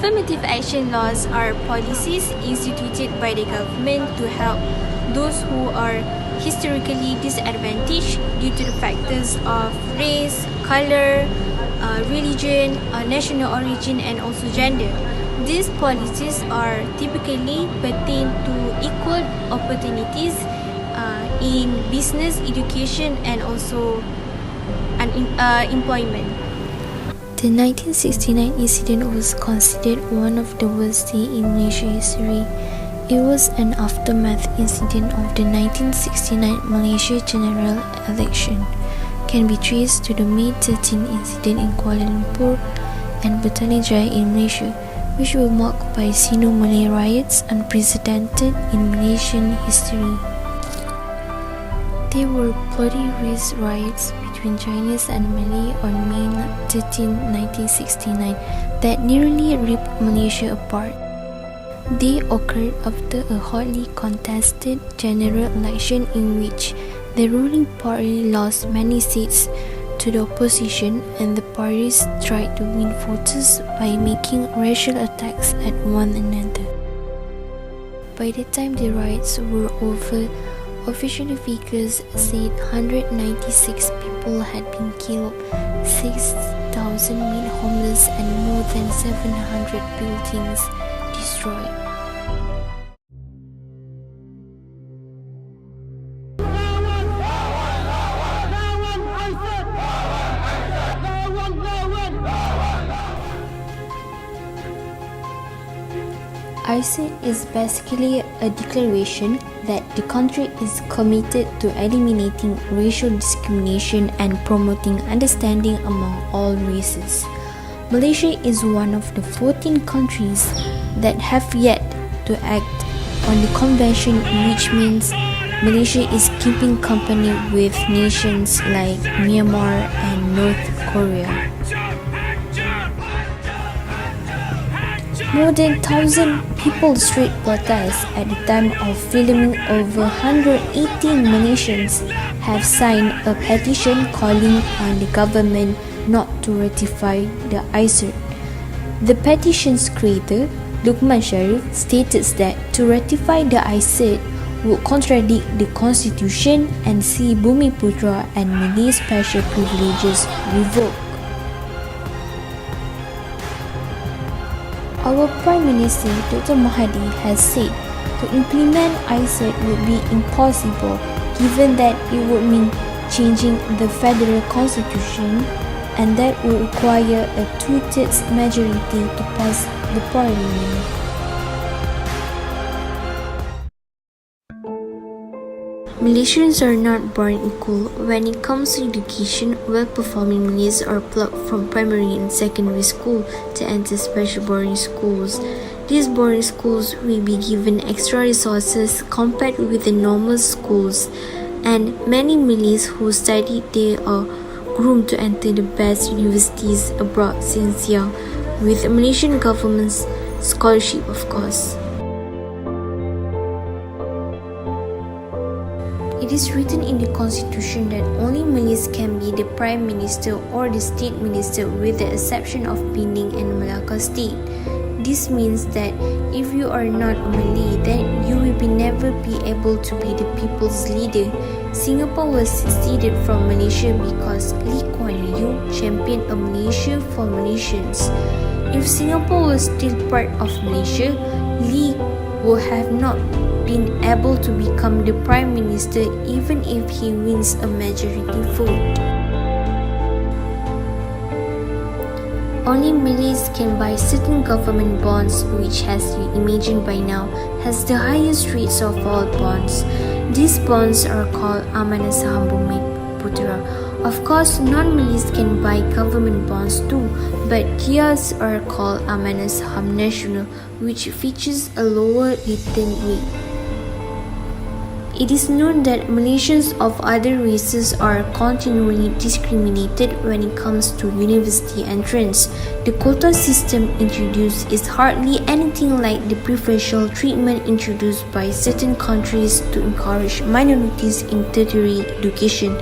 Affirmative action laws are policies instituted by the government to help those who are historically disadvantaged due to the factors of race, color, religion, national origin, and also gender. These policies are typically pertain to equal opportunities in business, education, and also employment. The 1969 incident was considered one of the worst in Malaysia history. It was an aftermath incident of the 1969 Malaysia general election. Can be traced to the May 13 incident in Kuala Lumpur and Putrajaya in Malaysia, which were marked by Sino-Malay riots unprecedented in Malaysian history. They were bloody race riots between Chinese and Malay on May 13, 1969 that nearly ripped Malaysia apart. They occurred after a hotly contested general election in which the ruling party lost many seats to the opposition, and the parties tried to win voters by making racial attacks at one another. By the time the riots were over, official figures said 196 people had been killed, 6,000 made homeless, and more than 700 buildings destroyed. ECON is basically a declaration that the country is committed to eliminating racial discrimination and promoting understanding among all races. Malaysia is one of the 14 countries that have yet to act on the convention, which means Malaysia is keeping company with nations like Myanmar and North Korea. More than 1,000 people street protest at the time of filming. Over 118 Malaysians have signed a petition calling on the government not to ratify the ECON. The petition's creator, Luqman Sharif, stated that to ratify the ECON would contradict the constitution and see Bumiputra and Malay special privileges revoked. Our Prime Minister Dr. Mahathir has said to implement ECON would be impossible given that it would mean changing the federal constitution, and that would require a 2/3 majority to pass the parliament. Malaysians are not born equal. When it comes to education, well-performing Malays are plucked from primary and secondary school to enter special boarding schools. These boarding schools will be given extra resources compared with the normal schools, and many Malays who study there are groomed to enter the best universities abroad since young, with the Malaysian government's scholarship, of course. It is written in the constitution that only Malays can be the Prime Minister or the State Minister, with the exception of Penang and Malacca State. This means that if you are not a Malay, then you will never be able to be the people's leader. Singapore was seceded from Malaysia because Lee Kuan Yew championed a Malaysia for Malaysians. If Singapore was still part of Malaysia, Lee would have not been able to become the Prime Minister even if he wins a majority vote. Only Malays can buy certain government bonds, which, as you imagine by now, has the highest rates of all bonds. These bonds are called Amanah Saham Bumiputra. Of course, non-Malays can buy government bonds too, but theirs are called Amanah Saham Nasional, which features a lower return rate. It is known that Malaysians of other races are continually discriminated when it comes to university entrance. The quota system introduced is hardly anything like the preferential treatment introduced by certain countries to encourage minorities in tertiary education.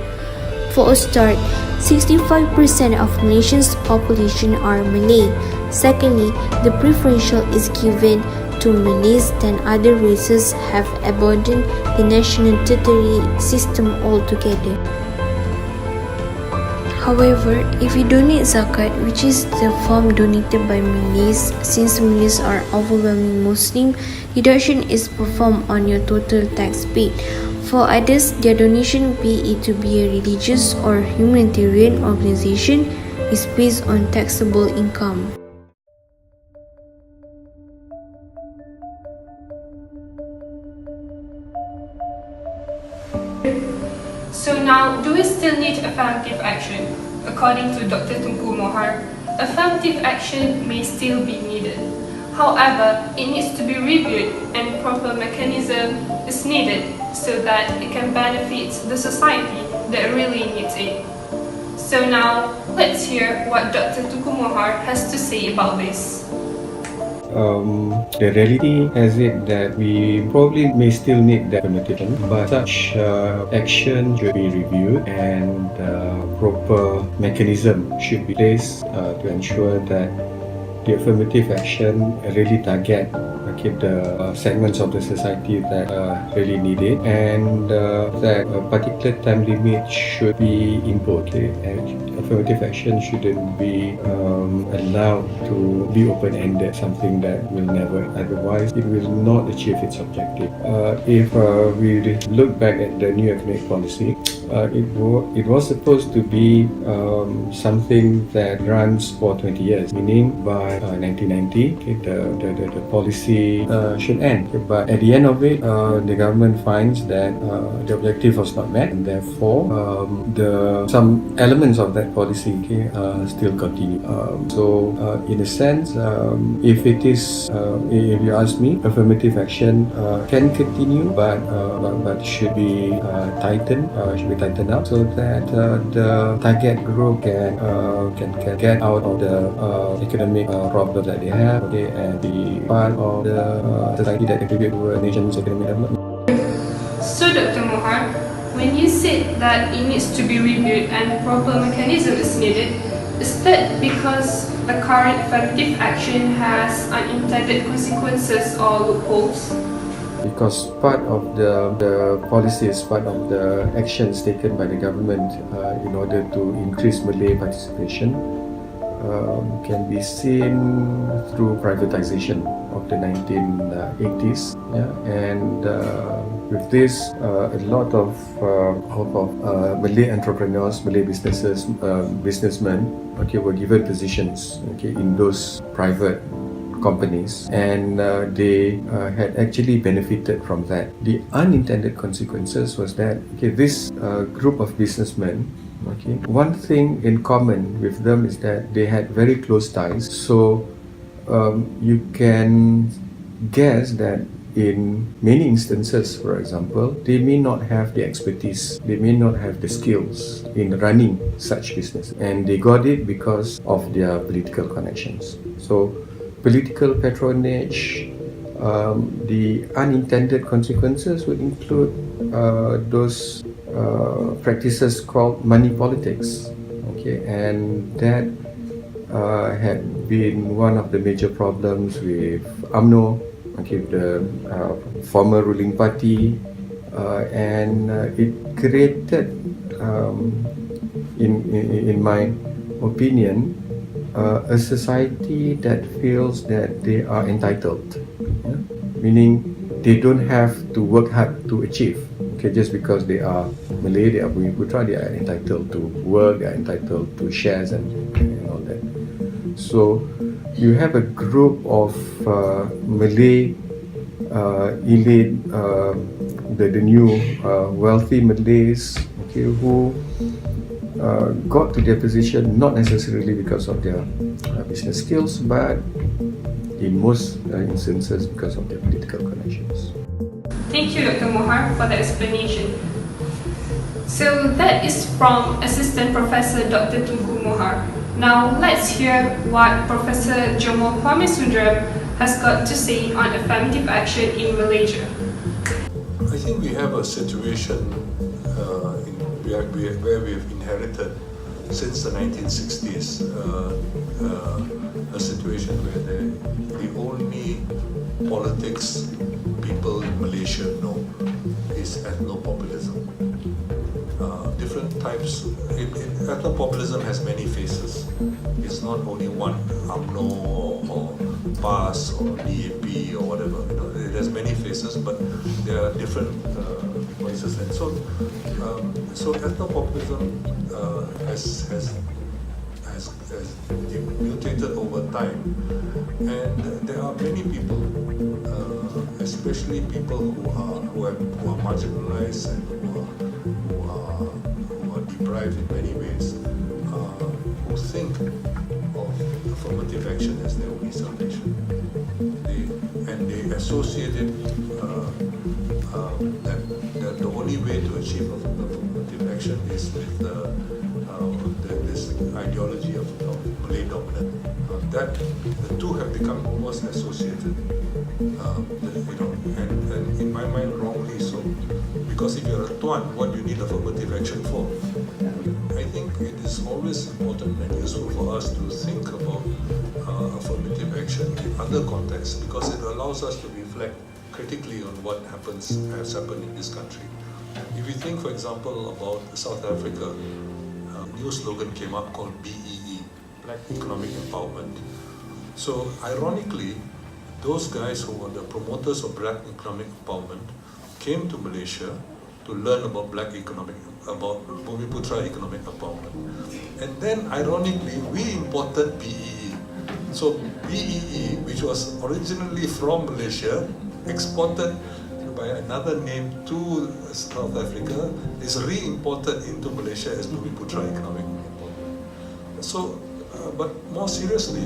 For a start, 65% of Malaysia's population are Malay. Secondly, the preferential is given to Malays, then other races have abandoned the national tertiary system altogether. However, if you donate zakat, which is the form donated by Malays, since Malays are overwhelmingly Muslim, deduction is performed on your total tax paid. For others, their donation, be it to be a religious or humanitarian organization, is based on taxable income. So now, do we still need affirmative action? According to Dr. Tunku Mohar, affirmative action may still be needed. However, it needs to be reviewed and proper mechanism is needed so that it can benefit the society that really needs it. So now, let's hear what Dr. Tunku Mohar has to say about this. The reality has it that we probably may still need that affirmative, but such action should be reviewed and proper mechanism should be placed to ensure that the affirmative action really target the segments of the society that really need it, and that a particular time limit should be imposed. And affirmative action shouldn't be allowed to be open-ended, something that will never, otherwise it will not achieve its objective. If we look back at the new economic policy, it was supposed to be something that runs for 20 years, meaning by 1990 the policy should end. But at the end of it, the government finds that the objective was not met, and therefore some elements of that policy still continue. So in a sense, if it is, if you ask me, affirmative action can continue, but should be tightened up so that the target group can get out of the economic problem that they have, and be part of the society that contribute to a nation's economic development. So Dr. Mohar, when you said that it needs to be reviewed and proper mechanism is needed, is that because the current affirmative action has unintended consequences or loopholes? Because part of the policies, part of the actions taken by the government in order to increase Malay participation can be seen through privatization of the 1980s, and with this, a lot of Malay entrepreneurs, Malay businessmen, were given positions, in those private companies, and they had actually benefited from that. The unintended consequences was that this group of businessmen, one thing in common with them is that they had very close ties. So you can guess that in many instances, for example, they may not have the expertise, they may not have the skills in running such business, and they got it because of their political connections. So political patronage, the unintended consequences would include those practices called money politics, and that had been one of the major problems with UMNO, the former ruling party, and it created, in my opinion, a society that feels that they are entitled, meaning they don't have to work hard to achieve. Just because they are Malay, they are Bumi Putra, they are entitled to work, they are entitled to shares and all that. So you have a group of Malay elite, the new wealthy Malays, who got to their position not necessarily because of their business skills, but in most instances because of their political connections. Thank you, Dr. Mohar, for the explanation. So that is from Assistant Professor Dr. Tunku Mohar. Now let's hear what Professor Jomo Pamisundram has got to say on affirmative action in Malaysia. I think we have a situation where we have inherited since the 1960s, a situation where the only politics people in Malaysia know is ethno-populism. Different types. Ethno-populism has many faces. It's not only one, UMNO or PAS or DAP or whatever. It has many faces, but there are different voices. And so ethno-populism has mutated over time, and there are many people, especially people who are marginalized and who are deprived in many ways, who think of affirmative action as their only salvation. They associate it that the only way to achieve affirmative action is with this ideology of Malay dominance. That the two have become almost associated, and in my mind wrongly so. Because if you're a Tuan, what do you need affirmative action for? I think it is always important and useful for us to think about affirmative action in other contexts, because it allows us to reflect critically on what has happened in this country. If you think, for example, about South Africa, a new slogan came up called BEE, Black Economic Empowerment. So ironically, those guys who were the promoters of Black Economic Empowerment came to Malaysia to learn about Bumiputra economic empowerment. And then ironically, we imported BEE. So BEE, which was originally from Malaysia, exported by another name to South Africa, is re-imported into Malaysia as Bumiputra economic empowerment. So, but more seriously,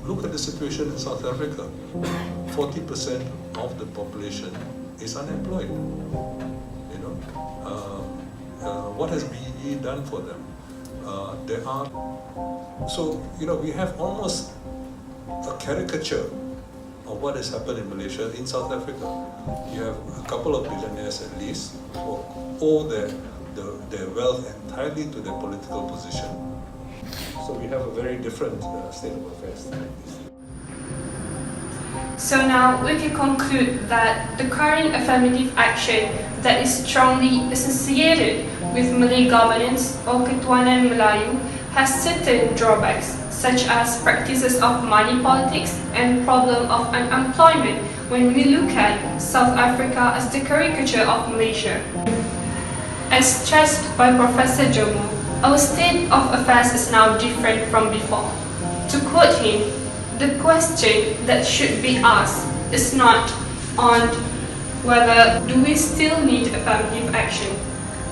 look at the situation in South Africa. 40% of the population is unemployed. What has BEE done for them? We have almost a caricature of what has happened in Malaysia in South Africa. You have a couple of billionaires at least who owe their wealth entirely to their political position. So we have a very different state of affairs. So now we can conclude that the current affirmative action that is strongly associated with Malay governance or Ketuanan Melayu has certain drawbacks, such as practices of money politics and problem of unemployment when we look at South Africa as the caricature of Malaysia. As stressed by Professor Jomo, our state of affairs is now different from before. To quote him, the question that should be asked is not on whether do we still need affirmative action,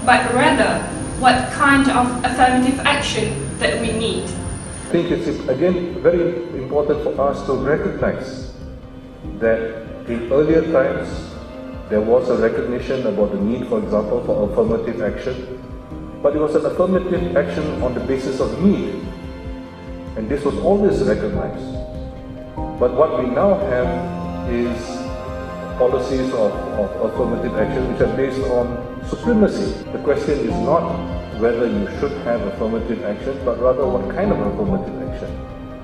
but rather what kind of affirmative action that we need. I think it's again very important for us to recognize that in earlier times there was a recognition about the need, for example, for affirmative action, but it was an affirmative action on the basis of need, and this was always recognized. But what we now have is policies of affirmative action which are based on supremacy. The question is not whether you should have affirmative action, but rather what kind of affirmative action,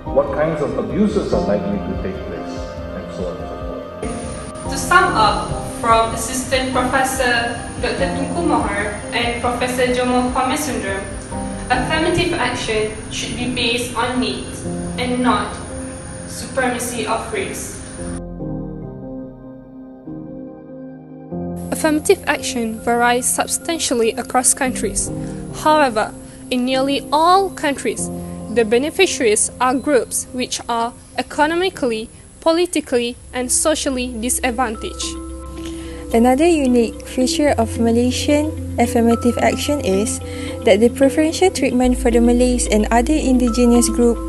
what kinds of abuses are likely to take place, and so on and so forth. To sum up, from Assistant Professor Dr. Tunku Mohar and Professor Jomo Kwamesundram, affirmative action should be based on needs and not supremacy of race. Affirmative action varies substantially across countries. However, in nearly all countries, the beneficiaries are groups which are economically, politically, and socially disadvantaged. Another unique feature of Malaysian affirmative action is that the preferential treatment for the Malays and other indigenous groups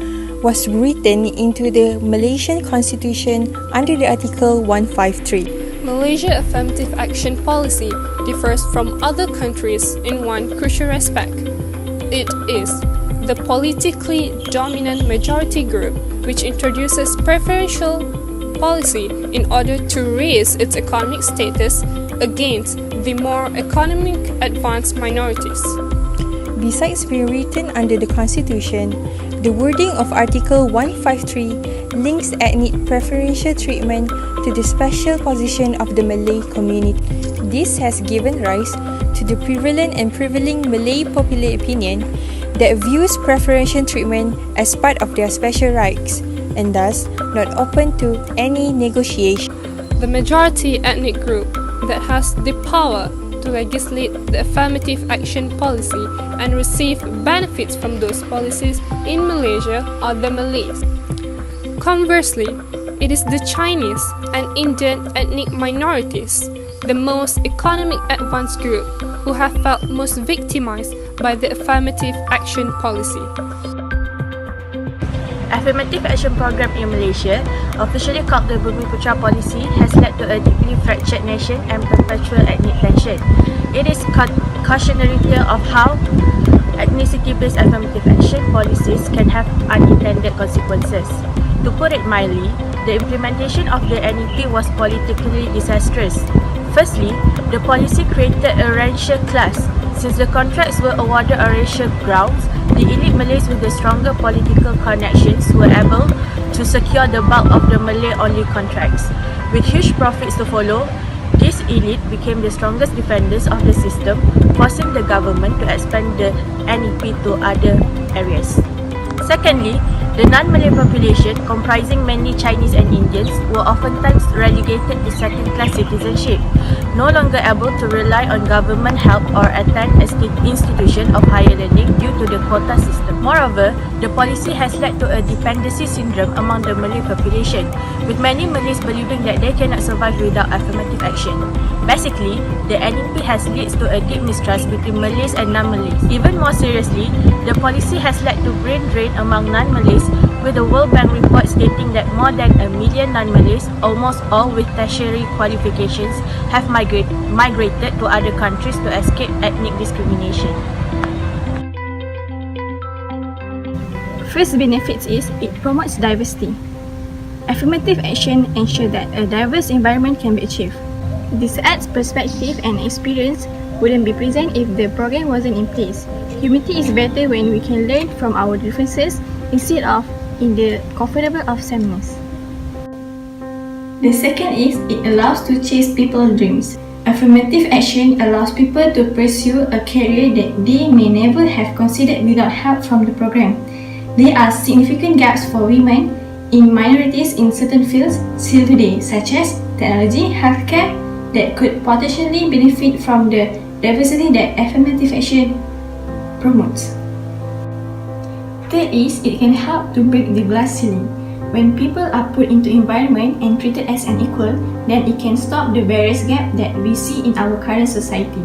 was written into the Malaysian Constitution under the Article 153. Malaysia affirmative action policy differs from other countries in one crucial respect. It is the politically dominant majority group which introduces preferential policy in order to raise its economic status against the more economic advanced minorities. Besides being written under the Constitution, the wording of Article 153 links ethnic preferential treatment to the special position of the Malay community. This has given rise to the prevalent and prevailing Malay popular opinion that views preferential treatment as part of their special rights and thus not open to any negotiation. The majority ethnic group that has the power to legislate the affirmative action policy and receive benefits from those policies in Malaysia are the Malays. Conversely, it is the Chinese and Indian ethnic minorities, the most economic advanced group, who have felt most victimized by the affirmative action policy. Affirmative Action Program in Malaysia, officially called the Bumi Putra Policy, has led to a deeply fractured nation and perpetual ethnic tension. It is cautionary tale of how ethnicity-based affirmative action policies can have unintended consequences. To put it mildly, the implementation of the NEP was politically disastrous. Firstly, the policy created a racial class. Since the contracts were awarded on racial grounds, the elite Malays with the stronger political connections were able to secure the bulk of the Malay-only contracts. With huge profits to follow, this elite became the strongest defenders of the system, forcing the government to expand the NEP to other areas. Secondly, the non-Malay population, comprising mainly Chinese and Indians, were oftentimes relegated to second-class citizenship, no longer able to rely on government help or attend an institution of higher learning due to the quota system. Moreover, the policy has led to a dependency syndrome among the Malay population, with many Malays believing that they cannot survive without affirmative action. Basically, the NEP has led to a deep mistrust between Malays and non-Malays. Even more seriously, the policy has led to brain drain among non-Malays, with the World Bank report stating that more than 1 million non-Malays, almost all with tertiary qualifications, have migrated to other countries to escape ethnic discrimination. First benefits is it promotes diversity. Affirmative action ensures that a diverse environment can be achieved. This adds perspective and experience wouldn't be present if the program wasn't in place. Unity is better when we can learn from our differences instead of in the comfortable of sameness. The second is it allows to chase people's dreams. Affirmative action allows people to pursue a career that they may never have considered without help from the program. There are significant gaps for women in minorities in certain fields still today, such as technology, healthcare, that could potentially benefit from the diversity that affirmative action promotes. Third is it can help to break the glass ceiling. When people are put into environment and treated as an equal, then it can stop the various gaps that we see in our current society.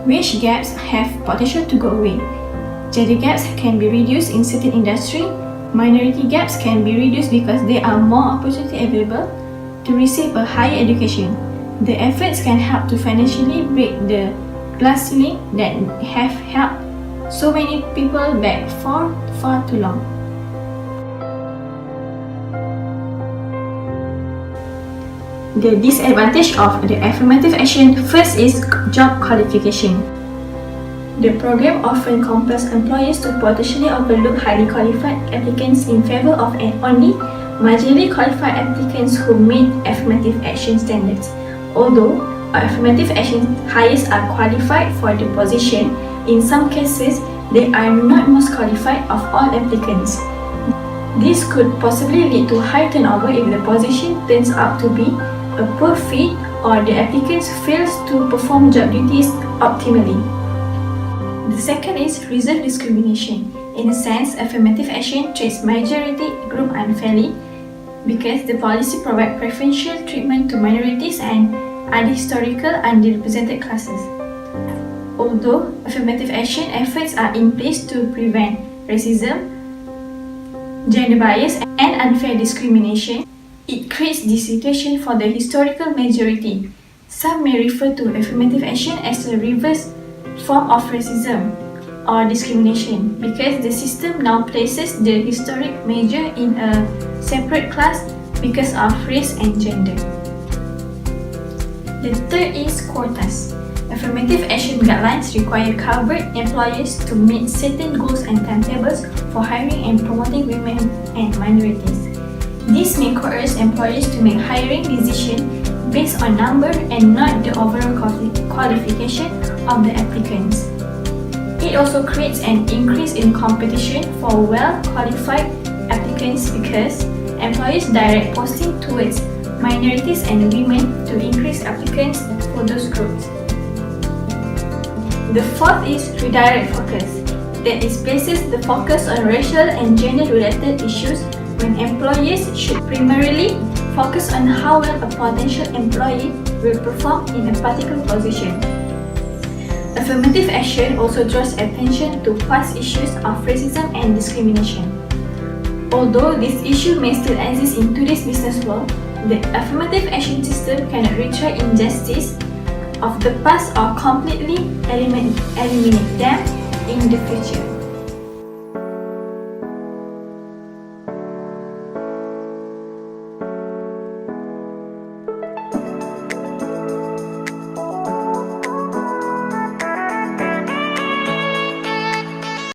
Wage gaps have potential to go away. Gender gaps can be reduced in certain industry. Minority gaps can be reduced because there are more opportunity available to receive a higher education. The efforts can help to financially break the glass ceiling that have held so many people back for far too long. The disadvantage of the affirmative action first is job qualification. The program often compels employers to potentially overlook highly qualified applicants in favor of only marginally qualified applicants who meet affirmative action standards. Although affirmative action hires are qualified for the position, in some cases, they are not most qualified of all applicants. This could possibly lead to high turnover if the position turns out to be a poor fit or the applicant fails to perform job duties optimally. The second is reserve discrimination. In a sense, affirmative action treats majority group unfairly because the policy provides preferential treatment to minorities and other historical underrepresented classes. Although affirmative action efforts are in place to prevent racism, gender bias, and unfair discrimination, it creates this situation for the historical majority. Some may refer to affirmative action as a reverse form of racism or discrimination because the system now places the historic major in a separate class because of race and gender. The third is quotas. Affirmative action guidelines require covered employers to meet certain goals and timetables for hiring and promoting women and minorities. This may coerce employers to make hiring decisions based on number and not the overall qualification of the applicants. It also creates an increase in competition for well-qualified applicants because employers direct posting towards minorities and women to increase applicants for those groups. The fourth is redirect focus, that is places the focus on racial and gender-related issues when employers should primarily focus on how well a potential employee will perform in a particular position. Affirmative action also draws attention to past issues of racism and discrimination. Although this issue may still exist in today's business world, the affirmative action system cannot retry injustice of the past or completely eliminate them in the future.